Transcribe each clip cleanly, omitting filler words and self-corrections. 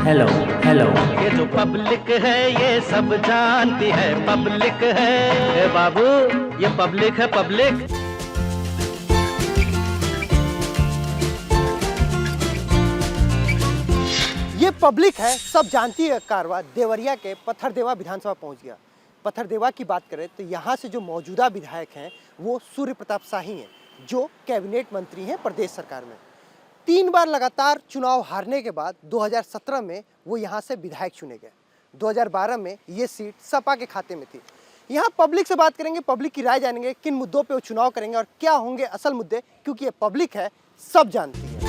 Hello hello. ये जो public है ये सब जानती है, पब्लिक है ए बाबू, ये पब्लिक है पब्लिक। ये पब्लिक है सब जानती है कारवा देवरिया के पत्थरदेवा विधानसभा पहुंच गया। पत्थरदेवा की बात करें तो यहाँ से जो मौजूदा विधायक हैं वो सूर्य प्रताप शाही हैं, जो कैबिनेट मंत्री हैं प्रदेश सरकार में। 3 बार लगातार चुनाव हारने के बाद 2017 में वो यहाँ से विधायक चुने गए। 2012 में ये सीट सपा के खाते में थी। यहाँ पब्लिक से बात करेंगे, पब्लिक की राय जानेंगे, किन मुद्दों पे वो चुनाव करेंगे और क्या होंगे असल मुद्दे, क्योंकि ये पब्लिक है सब जानती है।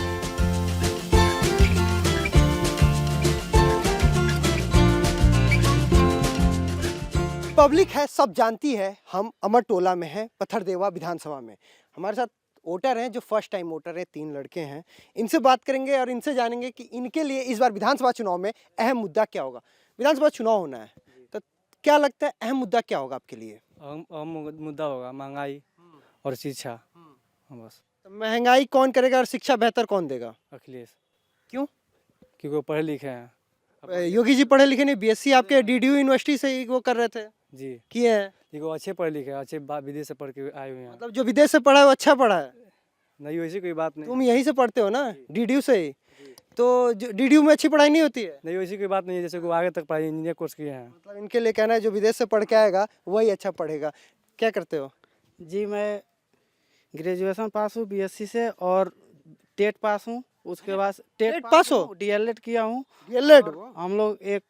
पब्लिक है सब जानती है। हम अमर टोला में हैं, पत्थरदेवा विधानसभा में। हमारे साथ वोटर हैं जो फर्स्ट टाइम वोटर हैं, 3 लड़के हैं। इनसे बात करेंगे और इनसे जानेंगे कि इनके लिए इस बार विधानसभा चुनाव में अहम मुद्दा क्या होगा। विधानसभा चुनाव होना है तो क्या लगता है अहम मुद्दा क्या होगा आपके लिए? अहम मुद्दा होगा महंगाई और शिक्षा। बस तो महंगाई कौन करेगा और शिक्षा बेहतर कौन देगा? अखिलेश, क्यों? क्योंकि वो पढ़े लिखे हैं। योगी जी पढ़े लिखे नहीं, बीएससी आपके डीडीयू यूनिवर्सिटी से ही वो कर रहे थे, जी किए हैं। देखो अच्छे पढ़े लिखे हैं, अच्छे विदेश से पढ़ के आए हुए हैं। मतलब जो विदेश से पढ़ा है वो अच्छा पढ़ा है। नहीं वैसी कोई बात नहीं। तुम यहीं से पढ़ते हो ना, डीडीयू से ही। तो डीडीयू में अच्छी पढ़ाई नहीं होती है? नहीं वैसी कोई बात नहीं है, जैसे वो आगे तक पढ़ाई इंजीनियर कोर्स किए हैं। मतलब इनके लिए कहना है जो विदेश से पढ़ के आएगा वही अच्छा पढ़ेगा। क्या करते हो? जी मैं ग्रेजुएशन पास हूँ बीएससी से और टेट पास हूँ। उसके बाद टेट पास हो? डीएलएड किया हूँ। डीएलएड? हम लोग एक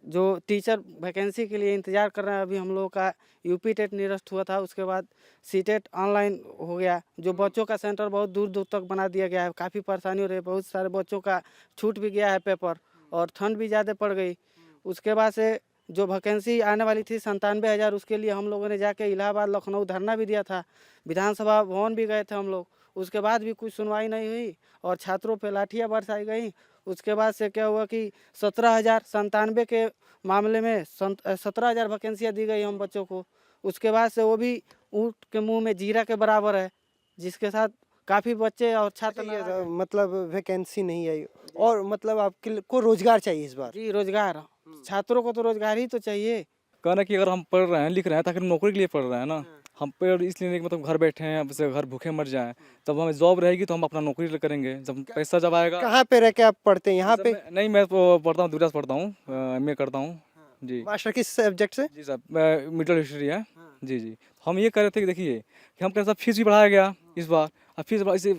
जो टीचर वैकेंसी के लिए इंतज़ार कर रहे हैं। अभी हम लोगों का यूपी टेट निरस्त हुआ था, उसके बाद सीटेट ऑनलाइन हो गया। जो बच्चों का सेंटर बहुत दूर दूर तक बना दिया गया है, काफ़ी परेशानी हो रही है। बहुत सारे बच्चों का छूट भी गया है पेपर और ठंड भी ज़्यादा पड़ गई। उसके बाद से जो वैकेंसी आने वाली थी 97,000, उसके लिए हम लोगों ने जाके इलाहाबाद लखनऊ धरना भी दिया था, विधानसभा भवन भी गए थे हम लोग। उसके बाद भी कुछ सुनवाई नहीं हुई और छात्रों पे लाठियाँ बरसाई गई। उसके बाद से क्या हुआ कि 17,097 के मामले में 17,000 वैकेंसियाँ दी गई हम बच्चों को। उसके बाद से वो भी ऊँट के मुंह में जीरा के बराबर है, जिसके साथ काफ़ी बच्चे और छात्र मतलब वैकेंसी नहीं आई और मतलब आपके को रोजगार चाहिए इस बार? जी रोजगार, छात्रों को तो रोजगार ही तो चाहिए। कहना कि अगर हम पढ़ रहे हैं लिख रहे हैं ताकि हम नौकरी के लिए पढ़ रहे हैं ना। हम पेड़ इसलिए नहीं कि मतलब घर बैठे हैं, अब से घर भूखे मर जाएं। तब हमें जॉब रहेगी तो हम अपना नौकरी करेंगे, जब पैसा जब आएगा। कहाँ पे रह के आप पढ़ते हैं? यहाँ पे? नहीं मैं तो पढ़ता हूँ, दूसरा पढ़ता हूँ, एमए करता हूँ जी। मास्टर किस सब्जेक्ट से? जी साहब मिडिल हिस्ट्री है। जी जी। हम ये कह रहे थे कि देखिए कि हम कैसा फीस भी बढ़ाया गया इस बार। अब फीस इसे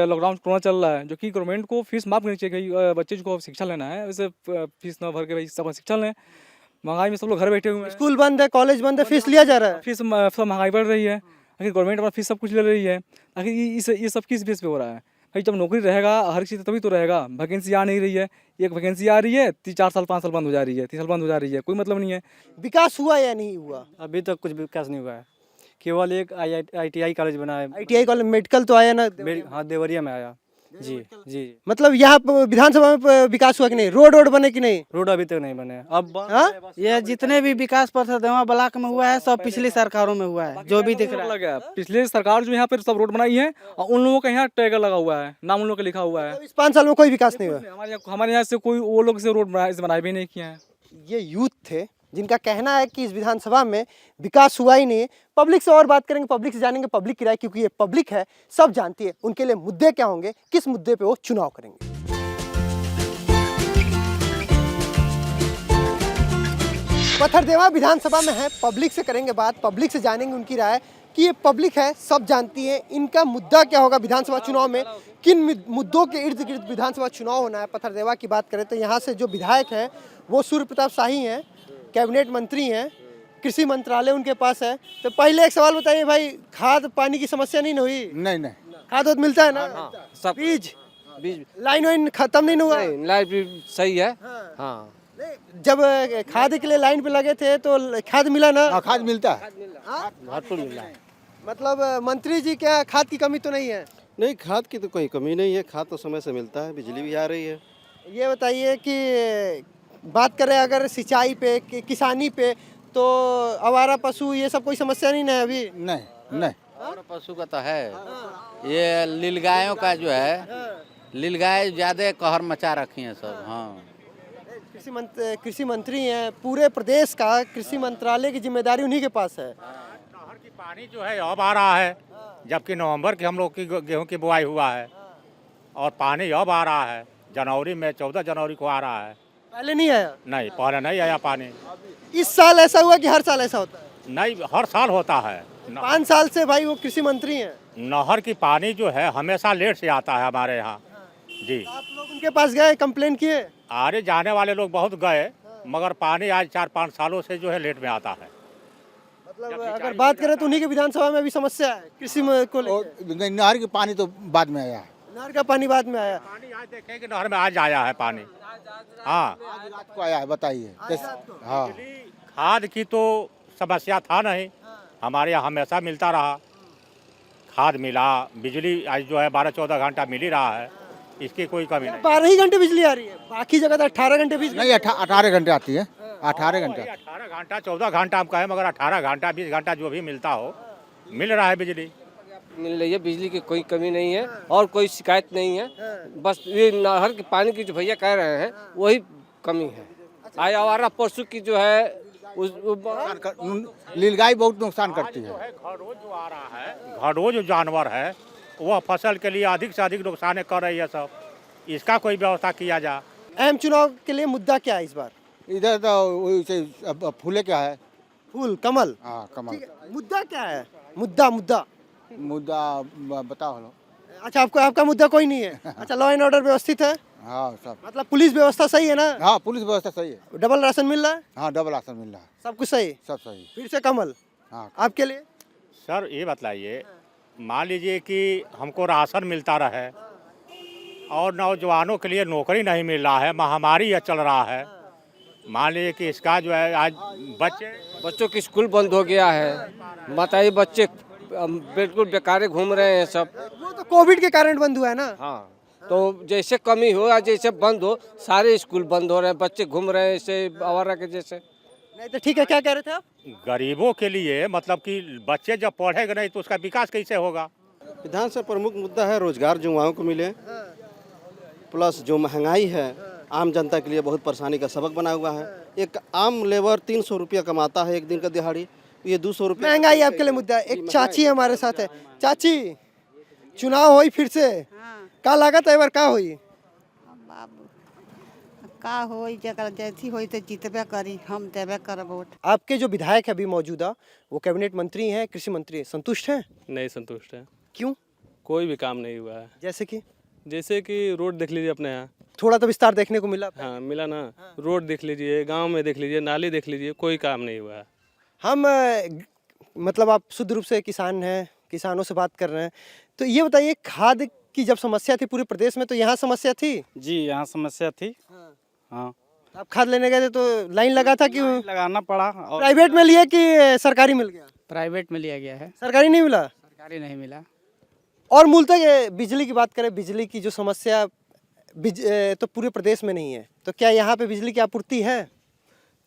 लॉकडाउन कोरोना चल रहा है, जो कि गवर्नमेंट को फीस माफ करनी चाहिए कि बच्चे को शिक्षा लेना है, वैसे फीस ना भर के भाई सब शिक्षा लें। महंगाई में सब लोग घर बैठे हुए हैं, स्कूल बंद है, कॉलेज बंद है, फीस लिया जा रहा है। फीस सब महंगाई बढ़ रही है, आखिर गवर्नमेंट अपना फीस सब कुछ ले रही है। आखिर ये सब किस बेस पे हो रहा है भाई? जब नौकरी रहेगा हर चीज़ तभी तो रहेगा। वैकेंसी आ नहीं रही है, एक वैकेंसी आ रही है 4 साल 5 साल बंद हो जा रही है, 3 साल बंद हो जा रही है, कोई मतलब नहीं है। विकास हुआ या नहीं हुआ? अभी तक कुछ विकास नहीं हुआ है, केवल एक ITI कॉलेज बना है। ITI कॉलेज, मेडिकल तो आया ना? हाँ देवरिया में आया जी जी। मतलब यहाँ विधानसभा में विकास हुआ कि नहीं? रोड बने कि नहीं? रोड अभी तक नहीं बने। अब हाँ? ये जितने भी विकास पत्थरदेवा ब्लॉक में हुआ है सब पिछली सरकारों में हुआ है, जो भी दिख रहा है। पिछले सरकार जो यहाँ पे सब रोड बनाई है और उन लोगों का यहाँ टैग लगा हुआ है, नाम उन लोगों का लिखा हुआ है। इस 5 साल में कोई विकास नहीं हुआ? हमारे यहाँ से कोई वो लोग से रोड बनाए भी नहीं किया है। ये यूथ थे जिनका कहना है कि इस विधानसभा में विकास हुआ ही नहीं है। पब्लिक से और बात करेंगे, पब्लिक से जानेंगे पब्लिक की राय, क्योंकि ये पब्लिक है सब जानती है उनके लिए मुद्दे क्या होंगे, किस मुद्दे पे वो चुनाव करेंगे। पत्थरदेवा विधानसभा में है, पब्लिक से करेंगे बात, पब्लिक से जानेंगे उनकी राय कि ये पब्लिक है सब जानती है इनका मुद्दा क्या होगा विधानसभा चुनाव में, किन मुद्दों के इर्द गिर्द विधानसभा चुनाव होना है। पत्थरदेवा की बात करें तो यहाँ से जो विधायक हैं वो सूर्य प्रताप शाही हैं, कैबिनेट मंत्री हैं, कृषि मंत्रालय उनके पास है। तो पहले एक सवाल बताइए भाई, खाद पानी की समस्या नहीं हुई? नहीं खाद वाद मिलता है ना? सब बीज बीज लाइन वाइन खत्म नहीं हुआ? लाइफ भी सही है। हाँ जब खाद के लिए लाइन पे लगे थे तो खाद मिला ना? हाँ, खाद मिलता है, हाँ? भरपूर मिल रहा है। मतलब मंत्री जी क्या खाद की कमी तो नहीं है? नहीं, खाद की तो कोई कमी नहीं है, खाद तो समय से मिलता है, बिजली भी आ रही है। ये बताइए कि बात करें अगर सिंचाई पे किसानी पे, तो आवारा पशु ये सब कोई समस्या नहीं है अभी? नहीं और पशु का तो है, ये नीलगायों का जो है, नीलगाय ज्यादा कहर मचा रखी है सब। हाँ कृषि मंत्री हैं, पूरे प्रदेश का कृषि मंत्रालय की जिम्मेदारी उन्हीं के पास है। नहर की पानी जो है अब आ रहा है, जबकि नवंबर के हम लोग की गेहूं की बुआई हुआ है और पानी अब आ रहा है। जनवरी में 14 जनवरी को आ रहा है। पहले नहीं आया। नहीं, पहले नहीं आया पानी। इस साल ऐसा हुआ कि हर साल ऐसा होता है? नहीं, हर साल होता है। 5 साल से भाई वो कृषि मंत्री हैं। नहर की पानी जो है हमेशा लेट से आता है हमारे यहाँ। जी, आप लोग उनके पास गए, कंप्लेन किए? आने जाने वाले लोग बहुत गए, मगर पानी आज 4-5 सालों से जो है लेट में आता है। मतलब अगर बात करें तो उन्हीं के विधानसभा में भी समस्या है कृषि को लेकर। नहर की पानी तो बाद में आया। नहर का पानी बाद में आया। पानी आज देखें कि नहर में आज आया है पानी। हाँ, आज रात को आया है, बताइए। हाँ, खाद की तो समस्या था नहीं, हमारे यहाँ हमेशा मिलता रहा। खाद मिला, बिजली आज जो है 12-14 घंटा मिल ही रहा है, इसकी कोई कमी नहीं। 12 ही घंटे बिजली आ रही है, बाकी जगह तो 18 घंटे बिजली नहीं 18 घंटे आती है। 18 घंटे 18 घंटा 14 घंटा हम कहें, मगर 18 घंटा 20 घंटा जो भी मिलता हो, मिल रहा है बिजली। मिल रही है, बिजली की कोई कमी नहीं है और कोई शिकायत नहीं है। बस ये नहर के पानी की जो भैया कह रहे हैं वही कमी है। आज आवारा पशु की जो है नीलगाय बहुत नुकसान करती है। घड़ों जो आ रहा है, घड़ों जो जानवर है वह फसल के लिए अधिक से अधिक नुकसान कर रही है। सब इसका कोई व्यवस्था किया जाए। अहम चुनाव के लिए मुद्दा क्या है इस बार? इधर तो वही फूले क्या है, फूल, कमल। हाँ कमल। मुद्दा क्या है? मुद्दा मुद्दा बताओ लो। अच्छा, आपका मुद्दा कोई नहीं है। अच्छा, लॉ एंड ऑर्डर व्यवस्थित है? हाँ सब। मतलब पुलिस व्यवस्था सही है ना? हाँ पुलिस व्यवस्था सही है। डबल राशन मिल रहा है? हाँ डबल राशन मिल रहा है। सब कुछ सही? सब सही। फिर से कमल। हाँ। आपके लिए? सर ये बतलाइए, मान लीजिए कि हमको राशन मिलता रहे और नौजवानों के लिए नौकरी नहीं मिल रहा है, महामारी यह चल रहा है। मान लीजिए कि इसका जो है आज बच्चों की स्कूल बंद हो गया है। बताइए, बच्चे बिल्कुल बेकारे घूम रहे हैं सब। वो तो कोविड के कारण बंद हुआ है ना? हाँ, तो जैसे कमी हो या जैसे बंद हो, सारे स्कूल बंद हो रहे हैं, बच्चे घूम रहे हैं ऐसे आवारा के जैसे। नहीं तो ठीक है, क्या कह रहे थे आप? गरीबों के लिए, मतलब कि बच्चे जब पढ़ेंगे नहीं तो उसका विकास कैसे होगा। विधानसभा प्रमुख मुद्दा है रोजगार जो युवाओं को मिले, प्लस जो महंगाई है आम जनता के लिए बहुत परेशानी का सबक बना हुआ है। एक आम लेबर 300 रुपया कमाता है एक दिन का दिहाड़ी, ये 200 रुपया। महंगाई आपके लिए मुद्दा है। एक चाची हमारे साथ है। चाची, चुनाव हुई फिर से, का लागत है बार का हुई? बाबू का होई, जगह जैसी होई तो जीतबे करी, हम देबे कर वोट। आपके जो विधायक है अभी मौजूदा, वो कैबिनेट मंत्री हैं, कृषि मंत्री हैं, संतुष्ट हैं? नहीं संतुष्ट है। क्यों? कोई भी काम नहीं हुआ है। जैसे कि रोड देख लीजिए अपने यहाँ। थोड़ा तो विस्तार देखने को मिला। हाँ मिला ना। रोड देख लीजिए, गांव में देख लीजिए, नाली देख लीजिए, कोई काम नहीं हुआ है। हम मतलब आप शुद्ध रूप से किसान हैं, किसानों से बात कर रहे हैं, तो ये बताइए, खाद की जब समस्या थी पूरे प्रदेश में तो यहाँ समस्या थी? जी, यहाँ समस्या थी। हाँ, आप खाद लेने गए थे तो लाइन लगा था कि लगाना पड़ा। और प्राइवेट में लिए कि सरकारी मिल गया? प्राइवेट में लिया गया है, सरकारी नहीं मिला? सरकारी नहीं मिला। और मूलतः ये बिजली की बात करें, बिजली की जो समस्या तो पूरे प्रदेश में नहीं है, तो क्या यहाँ पे बिजली की आपूर्ति है?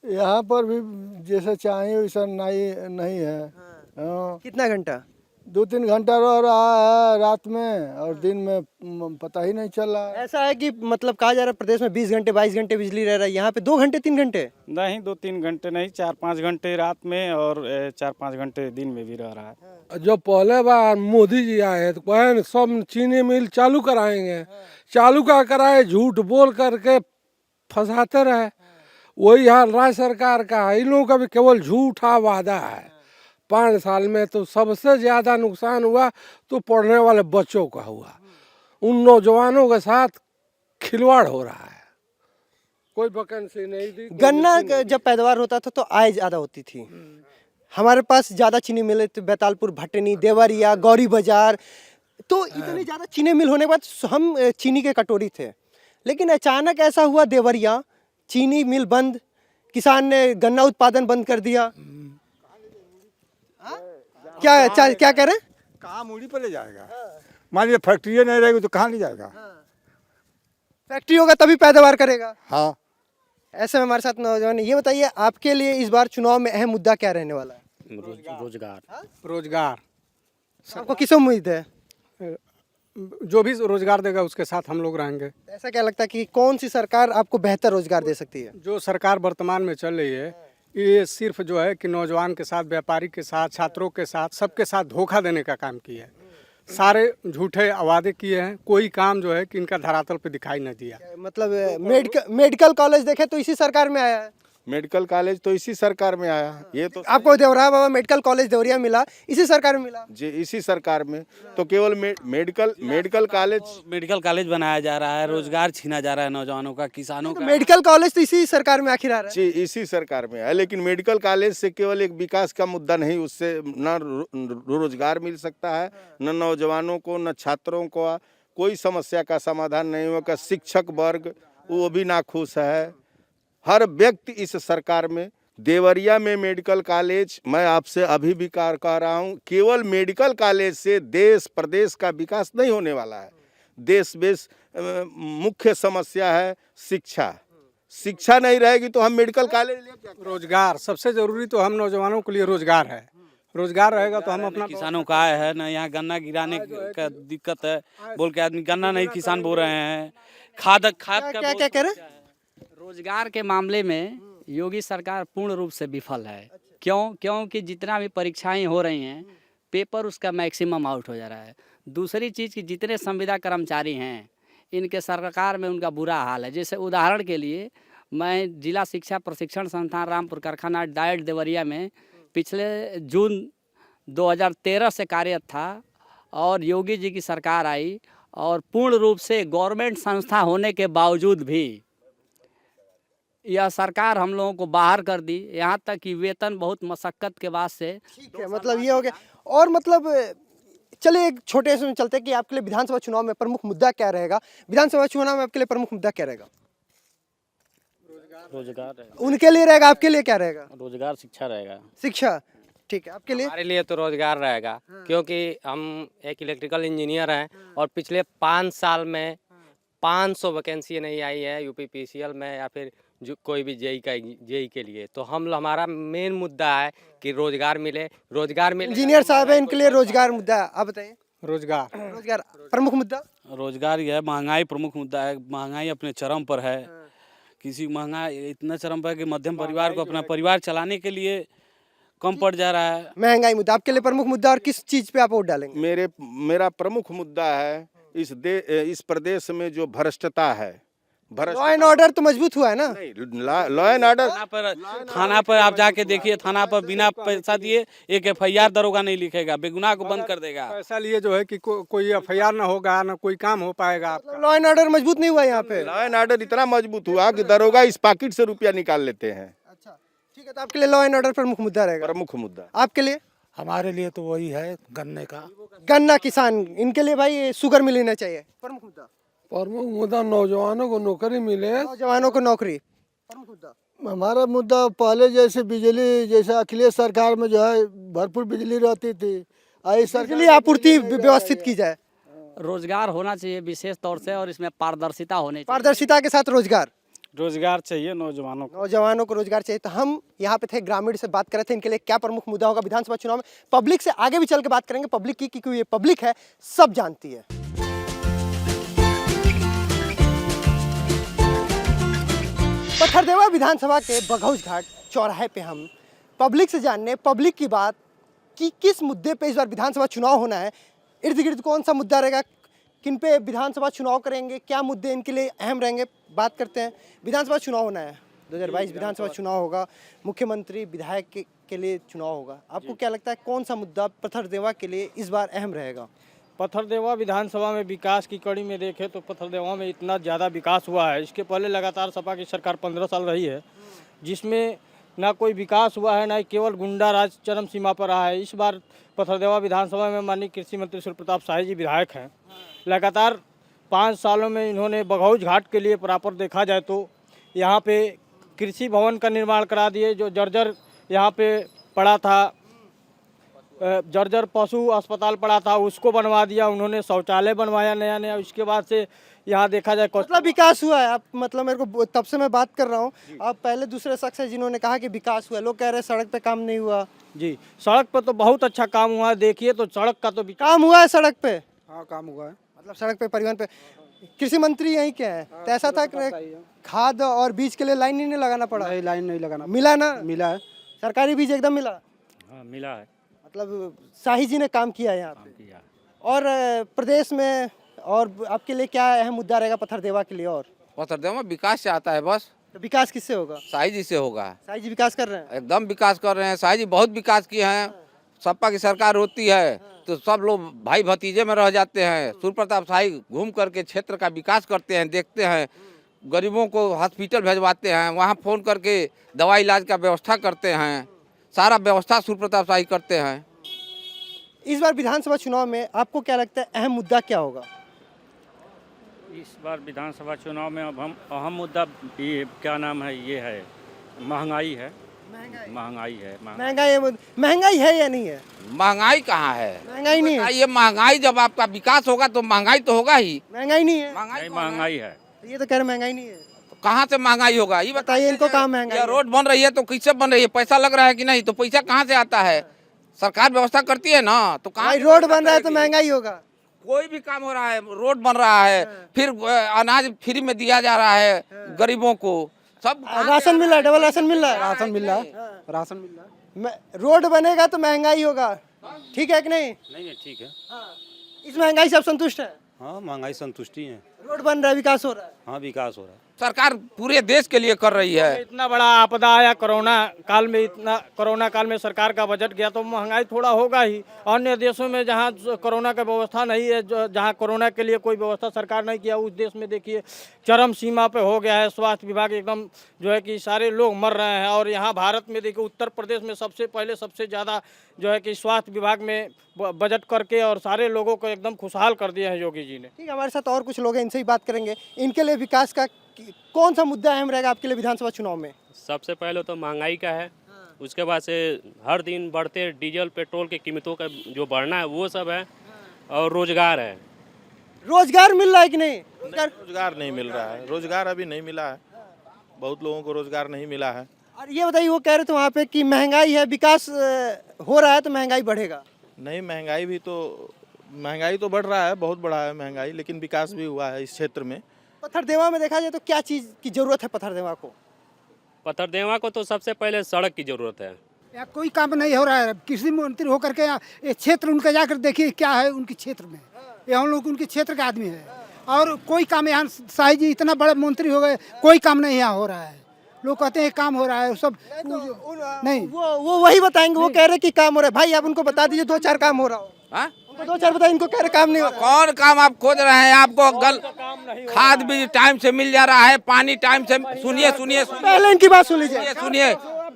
यहाँ पर भी जैसा चाहिए वैसा नहीं है। हाँ। कितना घंटा? 2-3 घंटा रह रहा है रात में, और दिन में पता ही नहीं चल रहा है। ऐसा है कि मतलब कहा जा रहा है प्रदेश में 20 घंटे 22 घंटे बिजली रह रहा है, यहाँ पे 2 घंटे 3 घंटे? नहीं, 2-3 घंटे नहीं, 4-5 घंटे रात में और 4-5 घंटे दिन में भी रह रहा है। जो पहले बार मोदी जी आए तो कहे सब चीनी मिल चालू कराएंगे, चालू का कराए, झूठ बोल करके फंसाते रहे। वही हाल राज्य सरकार का है, इन लोगों का भी केवल झूठा वादा है। 5 साल में तो सबसे ज्यादा नुकसान हुआ तो पढ़ने वाले बच्चों का हुआ। उन नौजवानों के साथ खिलवाड़ हो रहा है। कोई वैकेंसी नहीं दी। गन्ना जब पैदावार होता था तो आय ज्यादा होती थी, हमारे पास ज्यादा चीनी मिल थे, बैतालपुर, भटनी, देवरिया, गौरी बाजार, तो इतने ज्यादा चीनी मिल होने के बाद हम चीनी के कटोरी थे। लेकिन अचानक ऐसा हुआ, देवरिया चीनी मिल बंद, किसान ने गन्ना उत्पादन बंद कर दिया। क्या कह रहे हैं? कहाँ मूड़ी पर ले जाएगा? मान लीजिए फैक्ट्री नहीं रहेगी तो कहाँ ले जाएगा? फैक्ट्री होगा तभी पैदावार करेगा। हाँ। ऐसे में हमारे साथ नौजवान, ये बताइए आपके लिए इस बार चुनाव में अहम मुद्दा क्या रहने वाला है? रोजगार। आपको किस उम्मीद है? जो भी रोजगार देगा उसके साथ हम लोग रहेंगे। ऐसा क्या लगता है कि कौन सी सरकार आपको बेहतर रोजगार दे सकती है? जो सरकार वर्तमान में चल रही है ये सिर्फ जो है कि नौजवान के साथ, व्यापारी के साथ, छात्रों के साथ, सबके साथ धोखा देने का काम किया है। सारे झूठे वादे किए हैं, कोई काम जो है कि इनका धरातल पे दिखाई नहीं दिया। मतलब मेडिकल कॉलेज देखे तो इसी सरकार में आया है। मेडिकल कॉलेज तो इसी सरकार में आया। ये तो आपको देवरा बाबा मेडिकल कॉलेज देवरिया मिला, इसी सरकार में मिला जी, इसी सरकार में। तो केवल मेडिकल कॉलेज बनाया जा रहा है, रोजगार छीना जा रहा है नौजवानों का, किसानों का। मेडिकल कॉलेज तो इसी सरकार में आखिर आ रहा है। जी, इसी सरकार में है। लेकिन मेडिकल कॉलेज से केवल एक विकास का मुद्दा नहीं, उससे न रोजगार मिल सकता है, न नौजवानों को, न छात्रों को कोई समस्या का समाधान नहीं होगा। शिक्षक वर्ग वो भी नाखुश है। हर व्यक्ति इस सरकार में। देवरिया में मेडिकल कॉलेज, मैं आपसे अभी भी कह रहा हूँ, केवल मेडिकल कॉलेज से देश प्रदेश का विकास नहीं होने वाला है। देश मुख्य समस्या है शिक्षा। शिक्षा नहीं रहेगी तो हम मेडिकल कॉलेज ले रोजगार सबसे जरूरी तो हम नौजवानों के लिए रोजगार है। रोजगार रहेगा तो हम अपना किसानों का आय है ना, यहाँ गन्ना गिराने का दिक्कत है बोल के आदमी गन्ना नहीं किसान बोल रहे हैं। खाद का क्या क्या कह रहे हैं? रोजगार के मामले में योगी सरकार पूर्ण रूप से विफल है। क्योंकि जितना भी परीक्षाएं हो रही हैं पेपर उसका मैक्सिमम आउट हो जा रहा है। दूसरी चीज़ कि जितने संविदा कर्मचारी हैं इनके सरकार में उनका बुरा हाल है। जैसे उदाहरण के लिए मैं जिला शिक्षा प्रशिक्षण संस्थान रामपुर कारखाना डाइट देवरिया में पिछले जून 2013 से कार्यरत था और योगी जी की सरकार आई और पूर्ण रूप से गवर्नमेंट संस्था होने के बावजूद भी यह सरकार हम लोगों को बाहर कर दी। यहाँ तक कि वेतन बहुत मशक्कत के बाद से। ठीक है, मतलब ये हो गया। और मतलब चलिए एक छोटे से में चलते हैं कि आपके लिए विधानसभा चुनाव में प्रमुख मुद्दा क्या रहेगा। विधानसभा चुनाव में आपके लिए प्रमुख मुद्दा क्या रहेगा? रोजगार। उनके लिए रहेगा, आपके लिए क्या रहेगा? रोजगार, शिक्षा रहेगा। शिक्षा, ठीक है। आपके लिए? हमारे लिए तो रोजगार रहेगा। क्योंकि हम एक इलेक्ट्रिकल इंजीनियर हैं और पिछले 5 साल में 500 वैकेंसी नहीं आई है यूपीपीसीएल में या फिर जो कोई भी जेई के लिए। तो हमारा मेन मुद्दा है कि रोजगार मिले। इंजीनियर साहब है, इनके लिए रोजगार मुद्दा है। आप बताइए। रोजगार प्रमुख मुद्दा रोजगार ही है। महंगाई प्रमुख मुद्दा है। महंगाई अपने चरम पर है। किसी महंगाई इतना चरम पर है कि मध्यम परिवार को अपना परिवार चलाने के लिए कम पड़ जा रहा है। महंगाई मुद्दा आपके लिए प्रमुख मुद्दा। और किस चीज पे आप वोट डालेंगे? मेरा प्रमुख मुद्दा है इस प्रदेश में जो भ्रष्टता है। लॉ एंड ऑर्डर तो मजबूत हुआ है ना? लॉ एंड ऑर्डर थाना पर आप जाके देखिए, थाना पर बिना पैसा दिए एक FIR दरोगा नहीं लिखेगा, बेगुनाह को बंद कर देगा। पैसा लिए जो है कि कोई FIR ना होगा, ना कोई काम हो पाएगा। लॉ एंड ऑर्डर मजबूत नहीं हुआ यहाँ पे। लॉ एंड ऑर्डर इतना मजबूत हुआ कि दरोगा इस पॉकेट से रुपया निकाल लेते हैं। अच्छा, ठीक है। तो आपके लिए लॉ एंड ऑर्डर प्रमुख मुद्दा रहेगा? प्रमुख मुद्दा। आपके लिए? हमारे लिए तो वही है गन्ने का। गन्ना किसान, इनके लिए भाई शुगर मिल लेना चाहिए। प्रमुख मुद्दा। प्रमुख मुद्दा नौजवानों को नौकरी मिले। नौजवानों को नौकरी प्रमुख मुद्दा। हमारा मुद्दा पहले जैसे बिजली, जैसे अखिलेश सरकार में जो है भरपूर बिजली रहती थी, बिजली आपूर्ति व्यवस्थित की जाए। रोजगार होना चाहिए विशेष तौर से और इसमें पारदर्शिता होनी चाहिए। पारदर्शिता के साथ रोजगार चाहिए नौजवानों को रोजगार चाहिए। तो हम यहाँ पे थे, ग्रामीण से बात कर रहे थे इनके लिए क्या प्रमुख मुद्दा होगा विधानसभा चुनाव में। पब्लिक से आगे भी चल के बात करेंगे। पब्लिक की क्योंकि ये पब्लिक है, सब जानती है। पत्थरदेवा विधानसभा के बघौज घाट चौराहे पे हम पब्लिक से जानने, पब्लिक की बात कि किस मुद्दे पे इस बार विधानसभा चुनाव होना है, इर्द गिर्द कौन सा मुद्दा रहेगा, किन पे विधानसभा चुनाव करेंगे, क्या मुद्दे इनके लिए अहम रहेंगे, बात करते हैं। विधानसभा चुनाव होना है, 2022 विधानसभा चुनाव होगा, मुख्यमंत्री विधायक के लिए चुनाव होगा। आपको क्या लगता है कौन सा मुद्दा पत्थरदेवा के लिए इस बार अहम रहेगा? पत्थरदेवा विधानसभा में विकास की कड़ी में देखें तो पत्थरदेवा में इतना ज़्यादा विकास हुआ है। इसके पहले लगातार सपा की सरकार 15 साल रही है जिसमें ना कोई विकास हुआ है, ना केवल गुंडा राज चरम सीमा पर रहा है। इस बार पत्थरदेवा विधानसभा में माननीय कृषि मंत्री सूर्य प्रताप शाही जी विधायक हैं। लगातार 5 सालों में इन्होंने बघौज घाट के लिए प्रॉपर देखा जाए तो यहाँ पे कृषि भवन का निर्माण करा दिए। जो जर्जर यहाँ पे पड़ा था, जर्जर पशु अस्पताल पड़ा था, उसको बनवा दिया उन्होंने। शौचालय बनवाया नया नया। उसके बाद से यहाँ देखा जाए मतलब विकास हुआ है। आप मतलब मेरे को तब से मैं बात कर रहा हूँ, आप पहले दूसरे शख्स है जिन्होंने कहा कि विकास हुआ। लोग कह रहे हैं सड़क पे काम नहीं हुआ। जी, सड़क पर तो बहुत अच्छा काम हुआ है। देखिए तो सड़क का तो काम हुआ है। सड़क पे हाँ काम हुआ है। मतलब सड़क पे, परिवहन पे। कृषि मंत्री यहीं के हैं, तो ऐसा था कि खाद और बीज के लिए लाइन ही नहीं लगाना पड़ा? नहीं, लाइन नहीं लगाना मिला ना? मिला है। सरकारी बीज एकदम मिला? हाँ मिला है। मतलब शाही जी ने काम किया है यहाँ पे। और प्रदेश में और आपके लिए क्या अहम मुद्दा रहेगा पत्थरदेवा के लिए? और पत्थरदेवा विकास चाहता है बस। तो विकास किससे होगा? शाही जी से होगा। शाही जी विकास कर रहे हैं? एकदम विकास कर रहे हैं। शाही जी बहुत विकास किए हैं। सपा की सरकार होती है तो सब लोग भाई भतीजे में रह जाते हैं। सूर्य प्रताप शाही घूम करके क्षेत्र का विकास करते हैं, देखते हैं, गरीबों को हॉस्पिटल भेजवाते हैं, वहाँ फोन करके दवाई इलाज का व्यवस्था करते हैं, सारा व्यवस्था सूर्य प्रताप शाही करते हैं। इस बार विधानसभा चुनाव में आपको क्या लगता है अहम मुद्दा क्या होगा? इस बार विधानसभा चुनाव में अब हम अहम मुद्दा ये क्या नाम है, ये है महंगाई है। महंगाई है। महंगाई है या नहीं है? महंगाई कहाँ है? महंगाई नहीं है। ये महंगाई जब आपका विकास होगा तो महंगाई तो होगा ही। महंगाई नहीं है? महंगाई है। ये तो कह रहे महंगाई नहीं है। तो कहाँ से महंगाई होगा ये बताइए इनको, कहाँ महंगाई? रोड बन रही है तो किससे बन रही है? पैसा लग रहा है कि नहीं? तो पैसा कहाँ से आता है? सरकार व्यवस्था करती है ना। तो कहाँ रोड बन रहा है तो महंगाई होगा? कोई भी काम हो रहा है, रोड बन रहा है, फिर अनाज फ्री में दिया जा रहा है गरीबों को, सब राशन मिल रहा है, डबल राशन मिल रहा है। राशन मिल रहा है, राशन मिल रहा है। रोड बनेगा तो महंगाई होगा, ठीक है कि नहीं? नहीं ठीक है। इस महंगाई से आप संतुष्ट है? हाँ महंगाई संतुष्टि है। रोड बन रहा है, विकास हो रहा है? हाँ विकास हो रहा है। सरकार पूरे देश के लिए कर रही है। इतना बड़ा आपदा आया कोरोना काल में, इतना कोरोना काल में सरकार का बजट गया तो महंगाई थोड़ा होगा ही। अन्य देशों में जहाँ कोरोना का व्यवस्था नहीं है, जहाँ कोरोना के लिए कोई व्यवस्था सरकार नहीं किया, उस देश में देखिए चरम सीमा पे हो गया है। स्वास्थ्य विभाग एकदम जो है कि सारे लोग मर रहे हैं। और यहाँ भारत में देखिए उत्तर प्रदेश में सबसे पहले सबसे ज़्यादा जो है कि स्वास्थ्य विभाग में बजट करके और सारे लोगों को एकदम खुशहाल कर दिया है योगी जी ने। ठीक है, हमारे साथ और कुछ लोग हैं, इनसे ही बात करेंगे। इनके लिए विकास का कौन सा मुद्दा अहम रहेगा आपके लिए विधानसभा चुनाव में? सबसे पहले तो महंगाई का है, उसके बाद से हर दिन बढ़ते डीजल पेट्रोल की कीमतों का जो बढ़ना है वो सब है, और रोजगार है। रोजगार मिल रहा है कि नहीं? रोजगार नहीं मिल रहा है। रोजगार अभी नहीं मिला है, बहुत लोगों को रोजगार नहीं मिला है। और ये बताइए, वो कह रहे थे वहाँ पे कि महंगाई है, विकास हो रहा है तो महंगाई बढ़ेगा। नहीं, महंगाई तो बढ़ रहा है, बहुत बढ़ा है महंगाई, लेकिन विकास भी हुआ है इस क्षेत्र में। पत्थरदेवा में देखा जाए तो क्या चीज़ की जरूरत है पत्थरदेवा को? पत्थरदेवा को तो सबसे पहले सड़क की जरूरत है। यहाँ कोई काम नहीं हो रहा है। कृषि मंत्री होकर के यहाँ ये क्षेत्र उनका जाकर देखिए क्या है उनके क्षेत्र में। ये हम लोग उनके क्षेत्र के आदमी है और कोई काम यहाँ शाही जी इतना बड़ा मंत्री हो गए, कोई काम नहीं यहाँ हो रहा है। लोग कहते हैं काम हो रहा है, सब नहीं। वो वही बताएंगे, वो कह रहे कि काम हो रहा है। भाई आप उनको बता दीजिए 2-4 काम हो रहा हो। उनको 2-4 बताइए, इनको कह रहे काम नहीं हो रहा। कौन काम आप खोज रहे हैं? आपको खाद भी टाइम से मिल जा रहा है, पानी टाइम से, सुनिए पहले इनकी बात सुन लीजिए। सुनिए,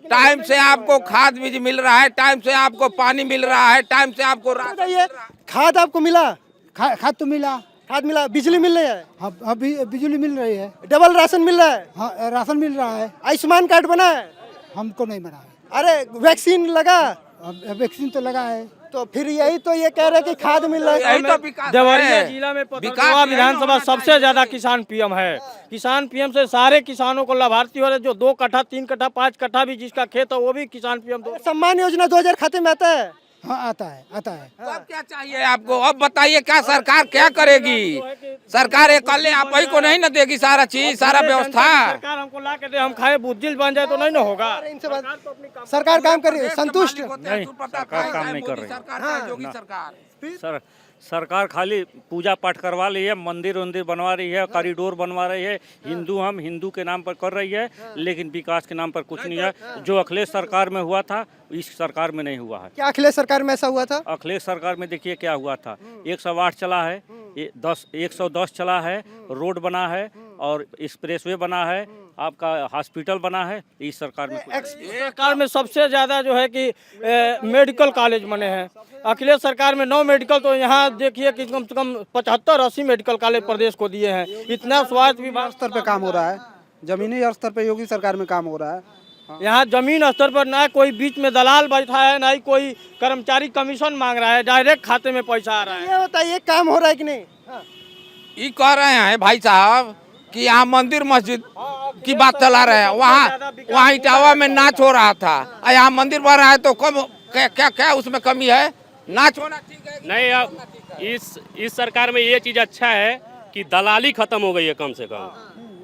टाइम से आपको खाद बीज मिल रहा है, टाइम से आपको पानी मिल रहा है, टाइम से आपको खाद आपको मिला? खाद तो मिला, खाद मिला। बिजली मिल रही है? हाँ बिजली मिल रही है। डबल राशन मिल रहा है? हाँ राशन मिल रहा है। आयुष्मान कार्ड बना है? हमको नहीं बना है। अरे वैक्सीन लगा? वैक्सीन तो लगा है। तो फिर यही तो ये कह रहे कि खाद मिल रहा है। देवरिया जिला में पत्थरदेवा विधानसभा सबसे ज्यादा किसान पीएम है। किसान पीएम से सारे किसानों को लाभार्थी हो रहे, जो 2 कट्ठा 3 कट्ठा 5 कट्ठा भी जिसका खेत है वो भी किसान पीएम। सम्मान योजना 2000 खाते में आता है? हाँ आता है। अब क्या चाहिए आपको? अब बताइए क्या सरकार क्या करेगी? सरकार अकेले आप ही को नहीं न देगी सारा चीज, सारा व्यवस्था। सरकार हमको ला के दे, हम खाए बुद्धिल बन जाए तो नहीं ना होगा। सरकार काम कर रही है, संतुष्ट नहीं? सरकार काम नहीं कर रही। सरकार खाली पूजा पाठ करवा रही है, मंदिर वंदिर बनवा रही है, कॉरिडोर बनवा रही है, हिंदू के नाम पर कर रही है, लेकिन विकास के नाम पर कुछ नहीं है। जो अखिलेश सरकार में हुआ था इस सरकार में नहीं हुआ है। क्या अखिलेश सरकार में ऐसा हुआ था? अखिलेश सरकार में देखिए क्या हुआ था। 108 चला है, 110 चला है, रोड बना है और एक्सप्रेसवे बना है, आपका हॉस्पिटल बना है। इस सरकार में सबसे ज्यादा जो है कि मेडिकल कॉलेज बने हैं। अखिलेश सरकार में 9 मेडिकल, तो यहाँ देखिए कि कम से कम 75-80 मेडिकल कॉलेज प्रदेश को दिए हैं। इतना स्वास्थ्य विभाग स्तर पे काम हो रहा है, जमीनी स्तर पे योगी सरकार में काम हो रहा है। यहाँ जमीन स्तर पर ना कोई बीच में दलाल बैठा है, ना ही कोई कर्मचारी कमीशन मांग रहा है, डायरेक्ट खाते में पैसा आ रहा है। ये बताइए काम हो रहा है कि नहीं? ये कह रहे हैं भाई साहब कि यहाँ मंदिर मस्जिद की बात चला रहे हैं। वहाँ इटावा में नाच हो रहा था, यहाँ मंदिर बन रहा है तो कम क्या उसमें कमी है? नाच होना ठीक है। नहीं, अब इस सरकार में ये चीज़ अच्छा है कि दलाली खत्म हो गई है कम से कम।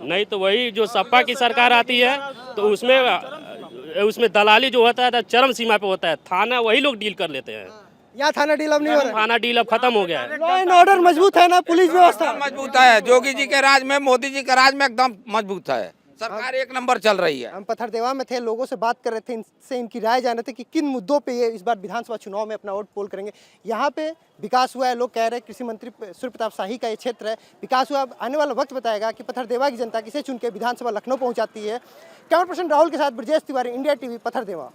नहीं तो वही जो सपा की सरकार आती है तो उसमें दलाली जो होता है चरम सीमा पे होता है। थाना वही लोग डील कर लेते हैं। यहाँ थाना डील अब नहीं हो रहा है। थाना डील अब खत्म हो गया है। लॉ एंड ऑर्डर मजबूत है ना, पुलिस व्यवस्था मजबूत है। योगी जी के राज में, मोदी जी के राज में एकदम मजबूत है। सरकार एक नंबर चल रही है। हम पत्थरदेवा में थे, लोगों से बात कर रहे थे, इनसे इनकी राय जान रहे थे कि किन मुद्दों पे ये इस बार विधानसभा चुनाव में अपना वोट पोल करेंगे। यहाँ पे विकास हुआ है, लोग कह रहे हैं कृषि मंत्री सूर्य प्रताप शाही का ये क्षेत्र है, विकास हुआ। आने वाला वक्त बताएगा कि पत्थरदेवा की जनता किसे चुन के विधानसभा लखनऊ पहुंचाती है। कैमरा पर्सन राहुल के साथ ब्रजेश तिवारी, इंडिया टीवी, पत्थरदेवा।